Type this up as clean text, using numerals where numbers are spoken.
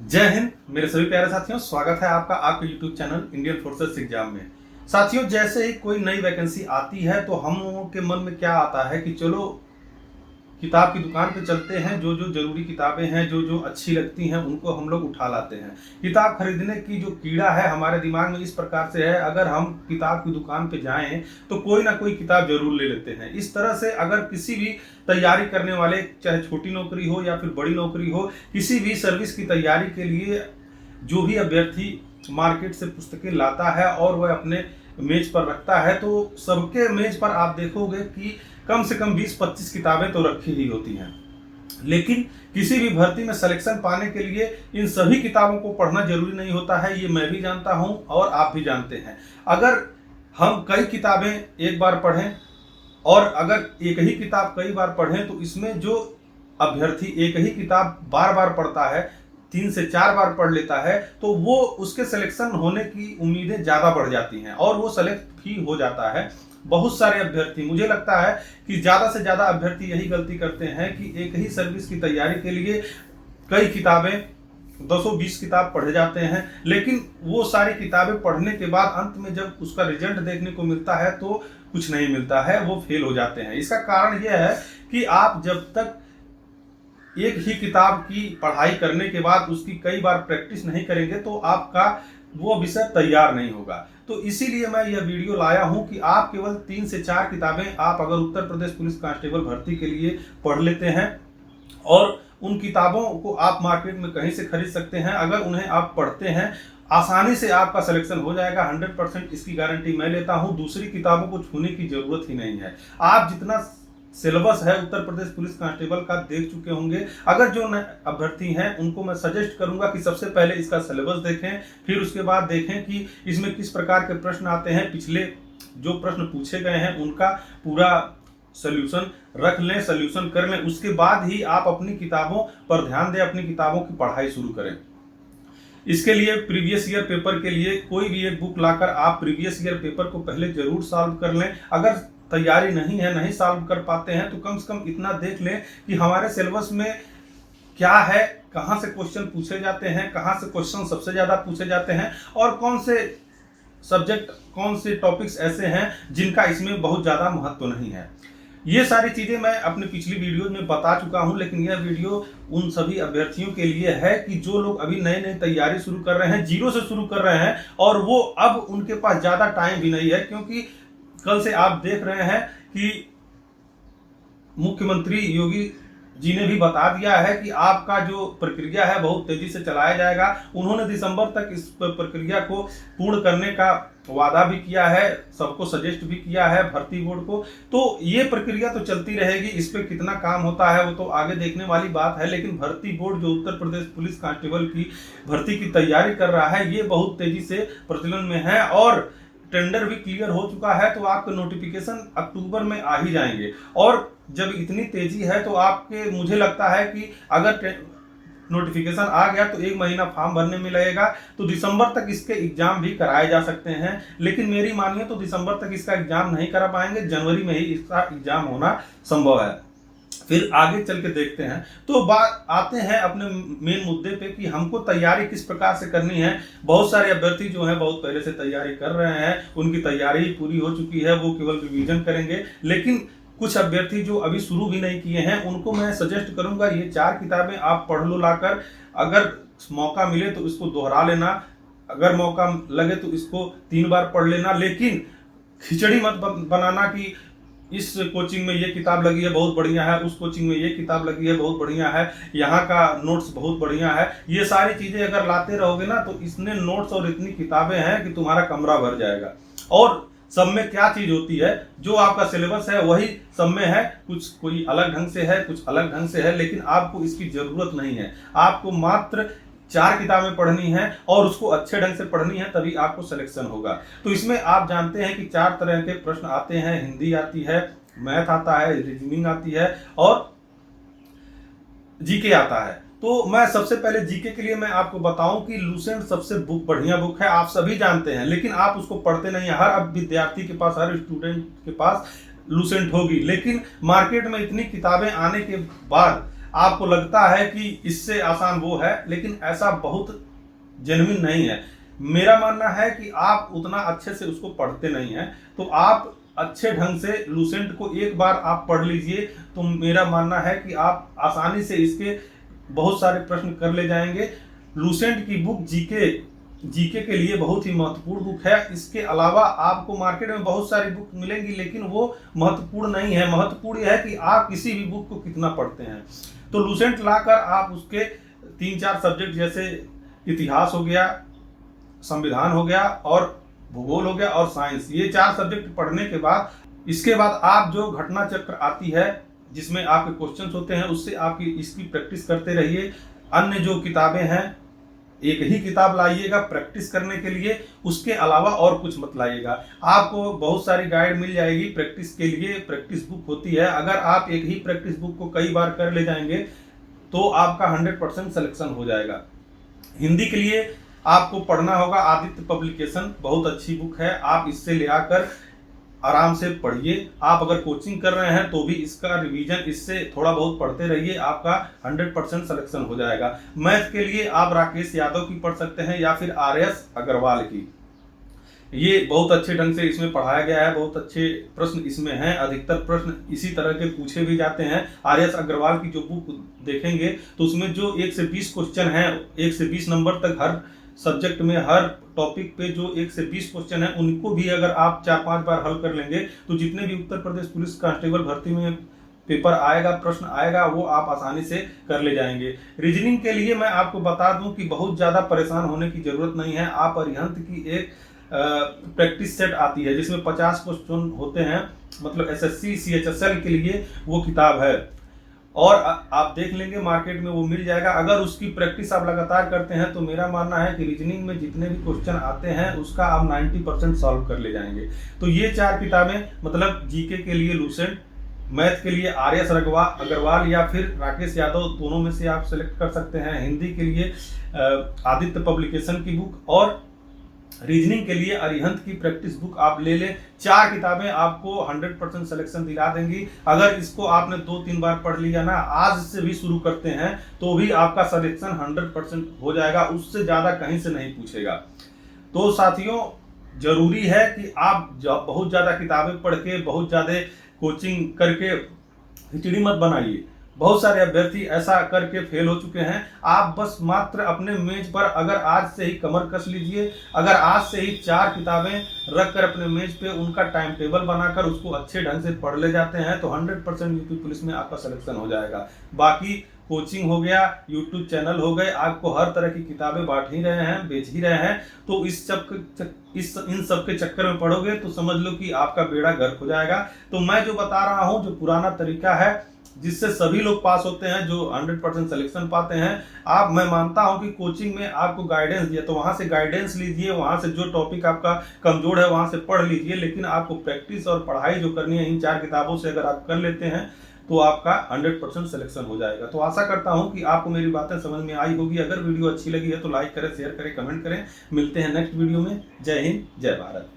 जय हिंद मेरे सभी प्यारे साथियों, स्वागत है आपका आपके YouTube channel Indian forces exam में। साथियों, जैसे ही कोई नई वैकेंसी आती है तो हम लोगों के मन में क्या आता है कि चलो किताब की दुकान पे चलते हैं, जो जो जरूरी किताबें हैं, जो जो अच्छी लगती हैं उनको हम लोग उठा लाते हैं। किताब खरीदने की जो कीड़ा है हमारे दिमाग में इस प्रकार से है, अगर हम किताब की दुकान पे जाएं तो कोई ना कोई किताब जरूर ले लेते हैं। इस तरह से अगर किसी भी तैयारी करने वाले, चाहे छोटी नौकरी हो या फिर बड़ी नौकरी हो, किसी भी सर्विस की तैयारी के लिए जो भी अभ्यर्थी मार्केट से पुस्तकें लाता है और वह अपने मेज पर रखता है, तो सबके मेज पर आप देखोगे कि कम से कम 20-25 किताबें तो रखी ही होती हैं। लेकिन किसी भी भर्ती में सिलेक्शन पाने के लिए इन सभी किताबों को पढ़ना जरूरी नहीं होता है, ये मैं भी जानता हूं और आप भी जानते हैं। अगर हम कई किताबें एक बार पढ़ें और अगर एक ही किताब कई बार पढ़ें तो इसमें जो अभ्यर्थी एक ही किताब बार बार पढ़ता है, 3 से 4 बार पढ़ लेता है, तो वो उसके सिलेक्शन होने की उम्मीदें ज़्यादा बढ़ जाती हैं और वो सेलेक्ट भी हो जाता है। बहुत सारे अभ्यर्थी, मुझे लगता है कि ज़्यादा से ज़्यादा अभ्यर्थी यही गलती करते हैं कि एक ही सर्विस की तैयारी के लिए कई किताबें 220 किताब पढ़े जाते हैं, लेकिन वो सारी किताबें पढ़ने के बाद अंत में जब उसका रिजल्ट देखने को मिलता है तो कुछ नहीं मिलता है, वो फेल हो जाते हैं। इसका कारण यह है कि आप जब तक एक ही किताब की पढ़ाई करने के बाद उसकी कई बार प्रैक्टिस नहीं करेंगे तो आपका वो विषय तैयार नहीं होगा। तो इसीलिए मैं यह वीडियो लाया हूं कि आप केवल 3 से 4 किताबें आप अगर उत्तर प्रदेश पुलिस कांस्टेबल भर्ती के लिए पढ़ लेते हैं और उन किताबों को आप मार्केट में कहीं से खरीद सकते हैं, अगर उन्हें आप पढ़ते हैं आसानी से आपका सिलेक्शन हो जाएगा। 100% इसकी गारंटी मैं लेता हूं। दूसरी किताबों को छूने की जरूरत ही नहीं है। आप जितना सिलेबस है उत्तर प्रदेश पुलिस कांस्टेबल का देख चुके होंगे। अगर जो अभ्यर्थी हैं उनको मैं सजेस्ट करूंगा कि सबसे पहले इसका सिलेबस देखें, फिर उसके बाद देखें कि इसमें किस प्रकार के प्रश्न आते हैं, पिछले जो प्रश्न पूछे गए हैं उनका पूरा सोल्यूशन रख लें, सोल्यूशन कर लें। उसके बाद ही आप अपनी किताबों पर ध्यान दें, अपनी किताबों की पढ़ाई शुरू करें। इसके लिए प्रीवियस ईयर पेपर के लिए कोई भी एक बुक लाकर आप प्रीवियस ईयर पेपर को पहले जरूर सॉल्व कर लें। अगर तैयारी नहीं है, नहीं सॉल्व कर पाते हैं तो कम से कम इतना देख लें कि हमारे सिलेबस में क्या है, कहां से क्वेश्चन पूछे जाते हैं, कहां से क्वेश्चन सबसे ज्यादा पूछे जाते हैं और कौन से सब्जेक्ट, कौन से टॉपिक्स ऐसे हैं जिनका इसमें बहुत ज्यादा महत्व नहीं है। ये सारी चीजें मैं अपनी पिछली वीडियो में बता चुका हूं, लेकिन यह वीडियो उन सभी अभ्यर्थियों के लिए है कि जो लोग अभी नए नए तैयारी शुरू कर रहे हैं, जीरो से शुरू कर रहे हैं और वो अब उनके पास ज्यादा टाइम भी नहीं है, क्योंकि कल से आप देख रहे हैं कि मुख्यमंत्री योगी जी ने भी बता दिया है कि आपका जो प्रक्रिया है बहुत तेजी से चलाया जाएगा। उन्होंने दिसंबर तक इस प्रक्रिया को पूर्ण करने का वादा भी किया है, सबको सजेस्ट भी किया है भर्ती बोर्ड को। तो ये प्रक्रिया तो चलती रहेगी, इस पे कितना काम होता है वो तो आगे देखने वाली बात है। लेकिन भर्ती बोर्ड जो उत्तर प्रदेश पुलिस कांस्टेबल की भर्ती की तैयारी कर रहा है ये बहुत तेजी से प्रचलन में है और टेंडर भी क्लियर हो चुका है, तो आपके नोटिफिकेशन अक्टूबर में आ ही जाएंगे। और जब इतनी तेजी है तो आपके, मुझे लगता है कि अगर नोटिफिकेशन आ गया तो 1 महीना फॉर्म भरने में लगेगा, तो दिसंबर तक इसके एग्जाम भी कराए जा सकते हैं। लेकिन मेरी मानिए तो दिसंबर तक इसका एग्जाम नहीं करा पाएंगे, जनवरी में ही इसका एग्जाम होना संभव है। फिर आगे चल के देखते हैं। तो बात आते हैं अपने मेन मुद्दे पे कि हमको तैयारी किस प्रकार से करनी है। बहुत सारे अभ्यर्थी जो हैं बहुत पहले से तैयारी कर रहे हैं, उनकी तैयारी पूरी हो चुकी है, वो केवल रिवीजन करेंगे। लेकिन कुछ अभ्यर्थी जो अभी शुरू भी नहीं किए हैं उनको मैं सजेस्ट करूंगा ये 4 किताबें आप पढ़ लो लाकर। अगर मौका मिले तो इसको दोहरा लेना, अगर मौका लगे तो इसको 3 बार पढ़ लेना। लेकिन खिचड़ी मत बनाना कि इस कोचिंग में ये किताब लगी है बहुत बढ़िया है, उस कोचिंग में ये किताब लगी है बहुत बढ़िया है, यहाँ का नोट्स बहुत बढ़िया है। ये सारी चीजें अगर लाते रहोगे ना तो इसमें नोट्स और इतनी किताबें हैं कि तुम्हारा कमरा भर जाएगा। और सब में क्या चीज होती है, जो आपका सिलेबस है वही सब में है, कुछ कोई अलग ढंग से है, कुछ अलग ढंग से है, लेकिन आपको इसकी जरूरत नहीं है। आपको मात्र 4 किताबें पढ़नी है और उसको अच्छे ढंग से पढ़नी है, तभी आपको सिलेक्शन होगा। तो इसमें आप जानते हैं कि 4 तरह के प्रश्न आते हैं, हिंदी आती है, मैथ आता है, रीजनिंग आती है और जीके आता है। तो मैं सबसे पहले जीके के लिए मैं आपको बताऊं कि लूसेंट सबसे बढ़िया बुक है, आप सभी जानते हैं, लेकिन आप उसको पढ़ते नहीं हैं। हर विद्यार्थी के पास, हर स्टूडेंट के पास लूसेंट होगी, लेकिन मार्केट में इतनी किताबें आने के बाद आपको लगता है कि इससे आसान वो है, लेकिन ऐसा बहुत जेन्युइन नहीं है। मेरा मानना है कि आप उतना अच्छे से उसको पढ़ते नहीं हैं, तो आप अच्छे ढंग से लूसेंट को एक बार आप पढ़ लीजिए, तो मेरा मानना है कि आप आसानी से इसके बहुत सारे प्रश्न कर ले जाएंगे। लूसेंट की बुक जीके के लिए बहुत ही महत्वपूर्ण बुक है। इसके अलावा आपको मार्केट में बहुत सारी बुक मिलेंगी, लेकिन वो महत्वपूर्ण नहीं है। महत्वपूर्ण यह है कि आप किसी भी बुक को कितना पढ़ते हैं। तो लूसेंट लाकर आप उसके 3-4 सब्जेक्ट जैसे इतिहास हो गया, संविधान हो गया और भूगोल हो गया और साइंस, ये 4 सब्जेक्ट पढ़ने के बाद इसके बाद आप जो घटना चक्र आती है जिसमें आपके क्वेश्चंस होते हैं, उससे आपकी इसकी प्रैक्टिस करते रहिए। अन्य जो किताबें हैं, एक ही किताब लाइएगा प्रैक्टिस करने के लिए, उसके अलावा और कुछ मत लाइएगा। आपको बहुत सारी गाइड मिल जाएगी प्रैक्टिस के लिए, प्रैक्टिस बुक होती है। अगर आप एक ही प्रैक्टिस बुक को कई बार कर ले जाएंगे तो आपका 100% सिलेक्शन हो जाएगा। हिंदी के लिए आपको पढ़ना होगा आदित्य पब्लिकेशन, बहुत अच्छी बुक है, आप इससे ले आकर आराम से पढ़िए। आप अगर कोचिंग कर रहे हैं तो भी इसका रिवीजन इससे थोड़ा बहुत पढ़ते रहिए, आपका 100% सिलेक्शन हो जाएगा। मैथ के लिए आप राकेश यादव की पढ़ सकते हैं या फिर RS अग्रवाल की, ये बहुत अच्छे ढंग से इसमें पढ़ाया गया है, बहुत अच्छे प्रश्न इसमें हैं, अधिकतर प्रश्न इसी तरह के पूछे भी जाते हैं। RS अग्रवाल की जो बुक देखेंगे तो उसमें जो 1 से 20 क्वेश्चन हैं, 1 से 20 नंबर तक हर सब्जेक्ट में, हर टॉपिक पे जो 1 से 20 क्वेश्चन है, उनको भी अगर आप 4-5 बार हल कर लेंगे तो जितने भी उत्तर प्रदेश पुलिस कांस्टेबल भर्ती में पेपर आएगा, प्रश्न आएगा, वो आप आसानी से कर ले जाएंगे। रीजनिंग के लिए मैं आपको बता दूं कि बहुत ज़्यादा परेशान होने की जरूरत नहीं है। आप अरिहंत की एक प्रैक्टिस सेट आती है जिसमें 50 क्वेश्चन होते हैं, मतलब SSC CHSL के लिए वो किताब है, और आप देख लेंगे मार्केट में वो मिल जाएगा। अगर उसकी प्रैक्टिस आप लगातार करते हैं तो मेरा मानना है कि रीजनिंग में जितने भी क्वेश्चन आते हैं उसका आप 90% सॉल्व कर ले जाएंगे। तो ये 4 किताबें, मतलब जीके के लिए लूसेंट, मैथ के लिए RS अग्रवाल या फिर राकेश यादव, दोनों में से आप सेलेक्ट कर सकते हैं। हिंदी के लिए आदित्य पब्लिकेशन की बुक और रीजनिंग के लिए अरिहंत की प्रैक्टिस बुक आप ले लें। 4 किताबें आपको 100% सिलेक्शन दिला देंगी। अगर इसको आपने 2-3 बार पढ़ लिया ना, आज से भी शुरू करते हैं तो भी आपका सिलेक्शन 100% हो जाएगा, उससे ज़्यादा कहीं से नहीं पूछेगा। तो साथियों, जरूरी है कि आप बहुत ज़्यादा किताबें पढ़ के, बहुत ज़्यादा कोचिंग करके खिचड़ी मत बनाइए। बहुत सारे अभ्यर्थी ऐसा करके फेल हो चुके हैं। आप बस मात्र अपने मेज पर अगर आज से ही कमर कस लीजिए, अगर आज से ही 4 किताबें रख कर अपने मेज पे उनका टाइम टेबल बनाकर उसको अच्छे ढंग से पढ़ ले जाते हैं तो 100% यूपी पुलिस में आपका सिलेक्शन हो जाएगा। बाकी कोचिंग हो गया, यूट्यूब चैनल हो गए, आपको हर तरह की किताबें बांट ही रहे हैं, बेच ही रहे हैं, तो इन सब के चक्कर में पढ़ोगे तो समझ लो कि आपका बेड़ा गर्क हो जाएगा। तो मैं जो बता रहा हूँ, जो पुराना तरीका है जिससे सभी लोग पास होते हैं, जो 100% सिलेक्शन पाते हैं, मैं मानता हूं कि कोचिंग में आपको गाइडेंस दिया तो वहां से गाइडेंस लीजिए, वहां से जो टॉपिक आपका कमजोर है वहां से पढ़ लीजिए, लेकिन आपको प्रैक्टिस और पढ़ाई जो करनी है इन 4 किताबों से अगर आप कर लेते हैं तो आपका 100% सिलेक्शन हो जाएगा। तो आशा करता हूं कि आपको मेरी बातें समझ में आई होगी। अगर वीडियो अच्छी लगी है तो लाइक करें, शेयर करें, कमेंट करें। मिलते हैं नेक्स्ट वीडियो में। जय हिंद, जय भारत।